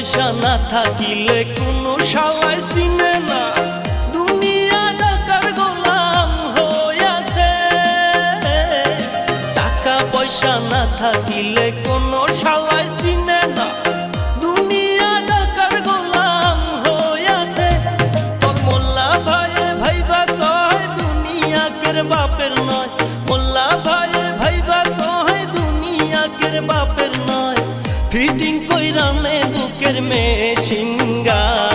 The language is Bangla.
পয়সা না থাকিলে কোনো শালাই চিনে না দুনিয়া টাকার গোলাম হইয়াছে টাকা পয়সা না থাকিলে কোনো শালাই চিনে না দুনিয়া টাকার গোলাম হইয়াছে তোর মোল্লা ভাইয়ে ভাইবা কয় দুনিয়া কের বাপের নয় মোল্লা ভাইয়ে ভাইবা কয় দুনিয়া কের বাপের নয় ফিটিং কইরা নে বুকের মেশিন গান